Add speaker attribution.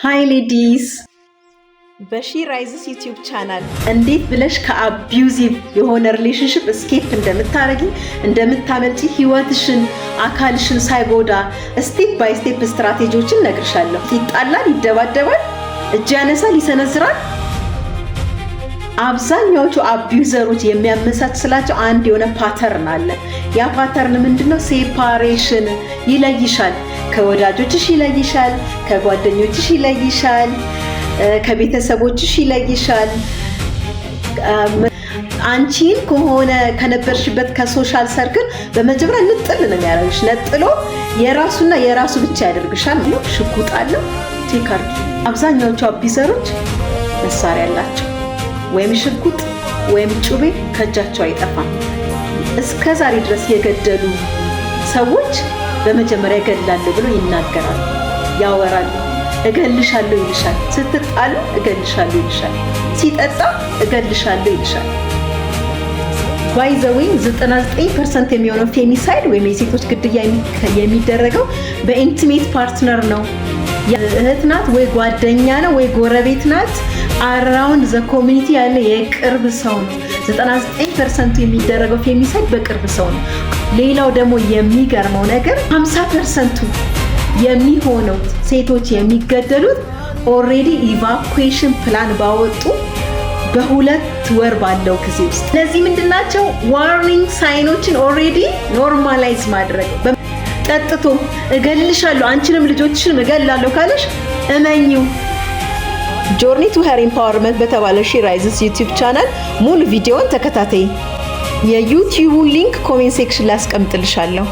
Speaker 1: ሃይ ሌዲስ በሺ ራይዝስ ዩቲዩብ ቻናል እንዴት ብለሽ ከአቢዩዚቭ የሆነ ሪሌሽንሺፕ እስኬፕ እንደምታመልጪ ህይወትሽን አካልሽን ሳይጎዳ ስቴፕ ባይ ስቴፕ ስትራቴጂዎችን ነግርሻለሁ። ይጣላል፣ ይደባደባል፣ እጅ ያነሳል፣ ይሰነዝራል። አብዛኛዎቹ አቢዩዘሮች የሚያመሳስላቸው አንድ የሆነ ፓተርን አለ። ያ ፓተርን ምንድነው? ሴፓሬሽን። ይለይሻል፣ ከወዳጆችሽ ይለይሻል፣ ከጓደኞችሽ ይለይሻል፣ ከቤተሰቦችሽ ይለይሻል። አንቺን ከሆነ ከነበርሽበት ከሶሻል ሰርክል በመጀመሪያ ንጥል ነው የሚያደርግሽ። ነጥሎ የራሱና የራሱ ብቻ ያደርግሻል። ሽጉጥ አለው ቴካር። አብዛኛዎቹ አቢዩዘሮች መሳሪያ አላቸው። ወይም ሽጉጥ ወይም ጩቤ ከእጃቸው አይጠፋም። እስከ ዛሬ ድረስ የገደሉ ሰዎች በመጀመሪያ እገድላለሁ ብሎ ይናገራሉ፣ ያወራሉ። እገልሻለሁ ይልሻል። ስትጣሉ እገልሻለሁ ይልሻል። ሲጠጣ እገልሻለሁ ይልሻል። ባይ ዘ ዌይ 99% የሚሆነው ፌሚሳይድ ወይም የሴቶች ግድያ የሚደረገው በኢንቲሜት ፓርትነር ነው። እህት ናት ወይ ጓደኛ ነው ወይ ጎረቤት ናት። አራውንድ ዘ ኮሚኒቲ ያለ የቅርብ ሰው ነው። 99% የሚደረገው ፌሚሳይድ በቅርብ ሰው ነው። ሌላው ደግሞ የሚገርመው ነገር 50% የሚሆነው ሴቶች የሚገደሉት ኦልሬዲ ኢቫኩዌሽን ፕላን ባወጡ በሁለት ወር ባለው ጊዜ ውስጥ። ስለዚህ ምንድናቸው ዋርኒንግ ሳይኖችን ኦልሬዲ ኖርማላይዝ ማድረግ። ጠጥቶ እገልሻለሁ አንቺንም ልጆችሽንም እገላለሁ ካለሽ እመኚው። ጆርኒ ቱ ሄር ኢምፓወርመንት በተባለው ሺ ራይዝስ ዩቲዩብ ቻናል ሙሉ ቪዲዮውን ተከታተይ። የዩቲዩቡን ሊንክ ኮሜንት ሴክሽን ላይ አስቀምጥልሻለሁ።